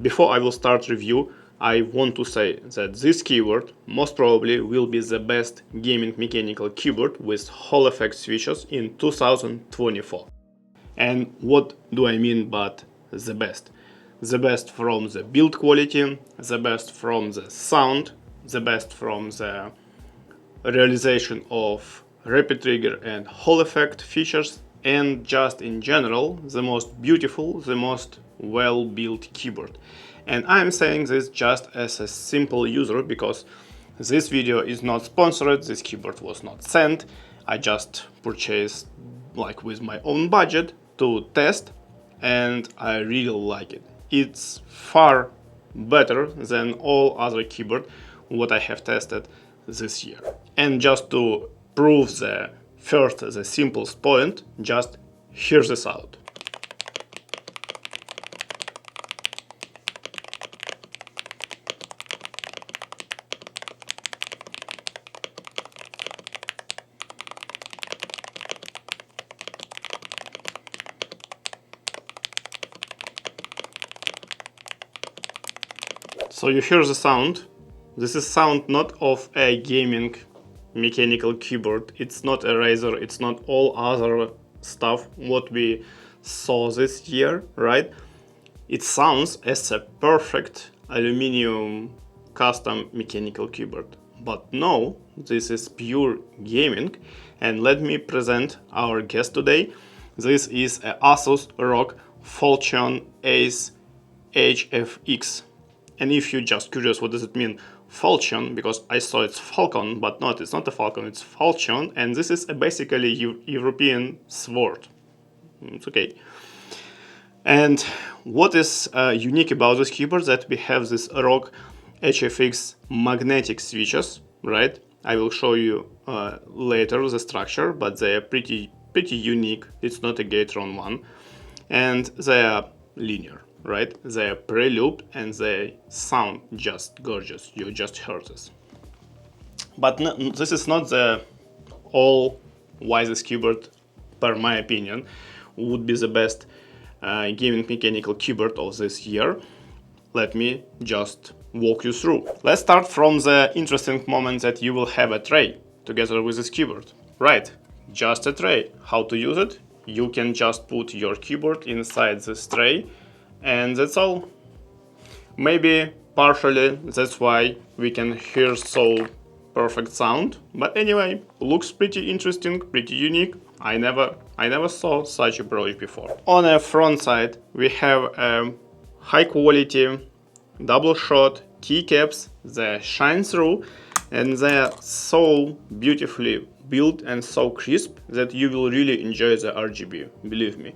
Before I will start review, I want to say that this keyboard most probably will be the best gaming mechanical keyboard with Hall effect switches in 2024. And what do I mean by the best? The best from the build quality, the best from the sound, the best from the realization of rapid trigger and Hall effect features, and just in general the most beautiful, the most well-built keyboard. And I'm saying this just as a simple user because this video is not sponsored, this keyboard was not sent, I just purchased like with my own budget to test, and I really like it. It's far better than all other keyboard what I have tested this year. And just to prove the simplest point, just hear this out. So you hear the sound. This is sound not of a gaming mechanical keyboard. It's not a Razer, it's not all other stuff what we saw this year, right? It sounds as a perfect aluminum custom mechanical keyboard. But no, this is pure gaming. And let me present our guest today. This is a ASUS ROG Falchion Ace HFX. And if you're just curious what does it mean, Falchion, because I saw it's Falcon, but not, it's not a Falcon, it's Falchion, and this is a basically European sword. It's okay. And what is unique about this keyboard that we have this ROG HFX magnetic switches, right? I will show you later the structure, but they are pretty unique. It's not a Gatron one, and they are linear. Right? They are pre-looped and they sound just gorgeous. You just heard this. But this is not the all why this keyboard, per my opinion, would be the best gaming mechanical keyboard of this year. Let me just walk you through. Let's start from the interesting moment that you will have a tray together with this keyboard. Right, just a tray. How to use it? You can just put your keyboard inside this tray, and that's all. Maybe partially that's why we can hear so perfect sound, but anyway, looks pretty interesting, pretty unique. I never saw such approach before. On the front side we have high quality double shot keycaps that shine through, and they are so beautifully built and so crisp that you will really enjoy the RGB, believe me.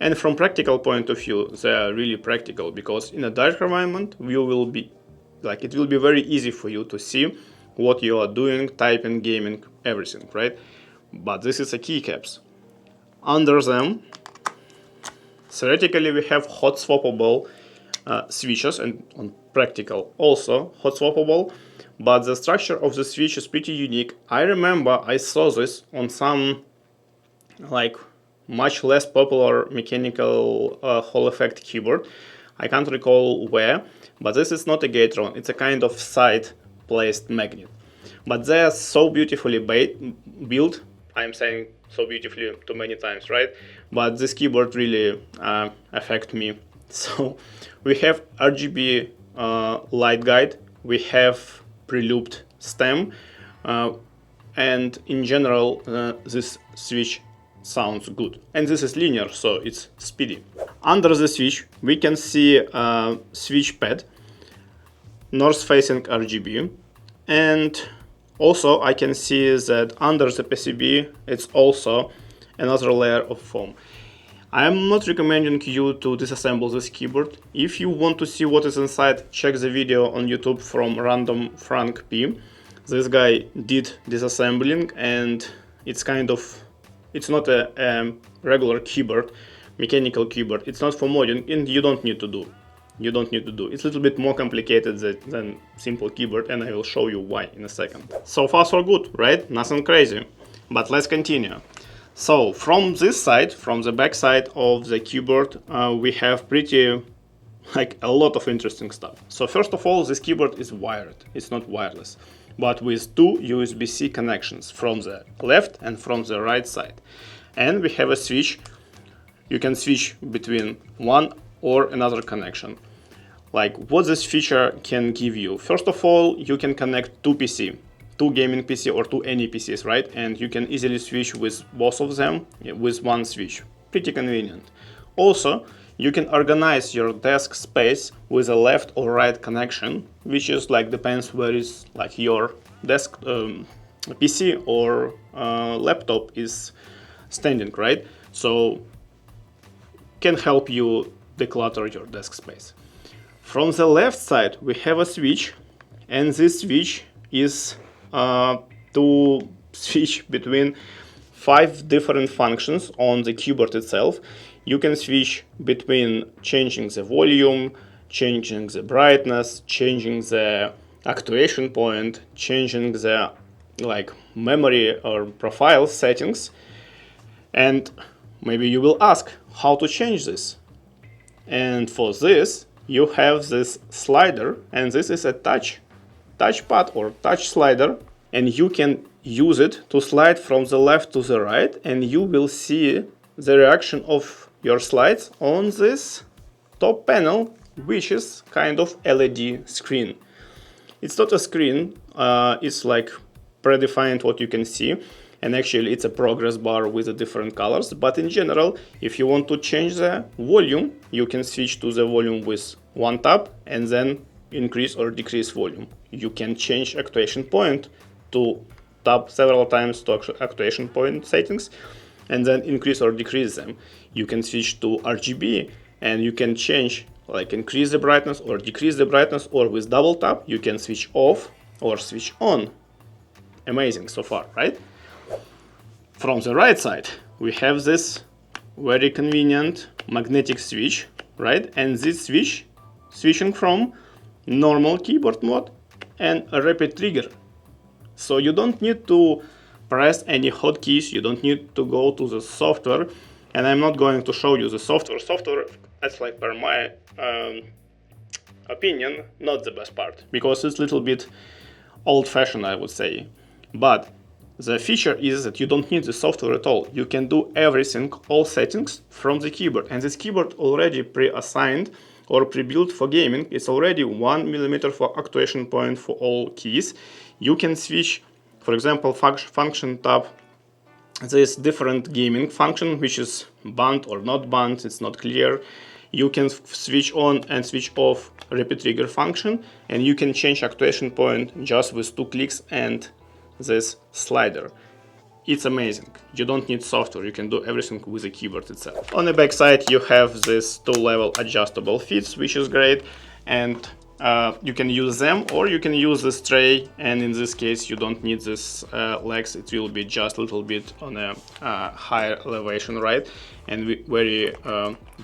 And from practical point of view, they are really practical because in a dark environment, it will be very easy for you to see what you are doing, typing, gaming, everything, right? But this is a keycaps. Under them, theoretically, we have hot swappable switches, and on practical also hot swappable. But the structure of the switch is pretty unique. I remember I saw this on some much less popular mechanical Hall effect keyboard. I can't recall where, but this is not a Gatron, it's a kind of side placed magnet. But they are so beautifully built. I'm saying so beautifully too many times, right? But this keyboard really affect me. So we have RGB light guide, we have pre-looped stem, and in general this switch sounds good. And this is linear, so it's speedy. Under the switch we can see a switch pad, north facing RGB, and also I can see that under the PCB it's also another layer of foam. I am not recommending you to disassemble this keyboard. If you want to see what is inside, check the video on YouTube from Random Frank P. This guy did disassembling, and it's not a regular keyboard, mechanical keyboard. It's not for modding, and you don't need to do. It's a little bit more complicated than simple keyboard, and I will show you why in a second. So far so good, right? Nothing crazy. But let's continue. So from this side, from the back side of the keyboard, we have pretty like a lot of interesting stuff. So first of all, this keyboard is wired, it's not wireless, but with two USB-C connections from the left and from the right side. And we have a switch. You can switch between one or another connection. Like what this feature can give you. First of all, you can connect two gaming PC or to any PCs, right? And you can easily switch with both of them with one switch. Pretty convenient. Also, you can organize your desk space with a left or right connection, which is like depends where is like your desk PC or laptop is standing, right? So can help you declutter your desk space. From the left side, we have a switch, and this switch is to switch between 5 different functions on the keyboard itself. You can switch between changing the volume, changing the brightness, changing the actuation point, changing the like memory or profile settings. And maybe you will ask how to change this. And for this, you have this slider, and this is a touchpad or touch slider, and you can use it to slide from the left to the right, and you will see the reaction of your slides on this top panel, which is kind of LED screen. It's not a screen, it's like predefined what you can see, and actually it's a progress bar with the different colors. But in general, if you want to change the volume, you can switch to the volume with one tap and then increase or decrease volume. You can change actuation point to tap several times to actuation point settings and then increase or decrease them. You can switch to RGB and you can change, like increase the brightness or decrease the brightness, or with double tap you can switch off or switch on. Amazing so far, right? From the right side, we have this very convenient magnetic switch, right? And this switch switching from normal keyboard mode and a rapid trigger. So you don't need to press any hotkeys, you don't need to go to the software, and I'm not going to show you the software. Software, that's like per my opinion, not the best part, because it's a little bit old-fashioned, I would say. But the feature is that you don't need the software at all. You can do everything, all settings from the keyboard, and this keyboard already pre-assigned or pre-built for gaming. It's already 1mm for actuation point for all keys. You can switch, for example, function tab, this different gaming function, which is banned or not banned, it's not clear. You can switch on and switch off rapid trigger function, and you can change actuation point just with 2 clicks and this slider. It's amazing. You don't need software, you can do everything with the keyboard itself. On the back side, you have this 2-level adjustable feet, which is great, and you can use them or you can use this tray, and in this case you don't need this legs. It will be just a little bit on a higher elevation, right? And very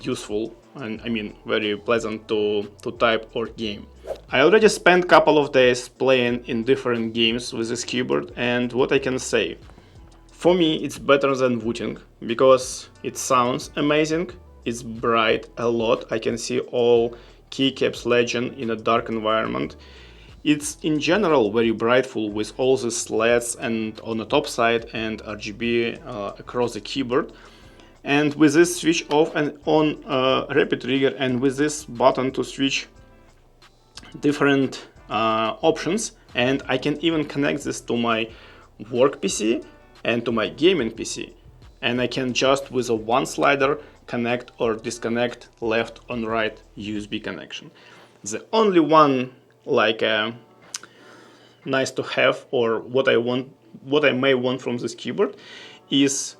useful, and I mean very pleasant to type or game. I already spent a couple of days playing in different games with this keyboard, and what I can say, for me it's better than Wooting because it sounds amazing, it's bright a lot, I can see all keycaps legend in a dark environment. It's in general very brightful with all these LEDs and on the top side and RGB across the keyboard. And with this switch off and on rapid trigger, and with this button to switch different options, and I can even connect this to my work PC and to my gaming PC, and I can just with a one slider connect or disconnect left and right USB connection. The only one like nice to have, or what I may want from this keyboard, is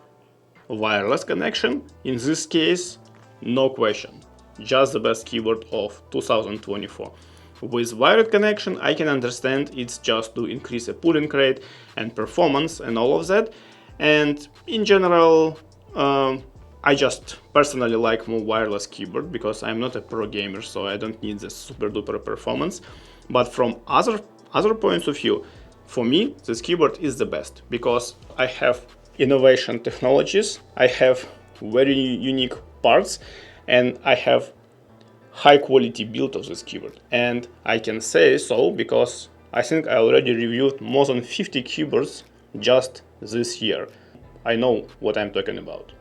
wireless connection. In this case, no question, just the best keyboard of 2024. With wired connection, I can understand it's just to increase the pulling rate and performance and all of that. And in general, I just personally like more wireless keyboard because I'm not a pro gamer, so I don't need the super duper performance. But from other points of view, for me, this keyboard is the best because I have innovation technologies, I have very unique parts, and I have high quality build of this keyboard. And I can say so because I think I already reviewed more than 50 keyboards just this year. I know what I'm talking about.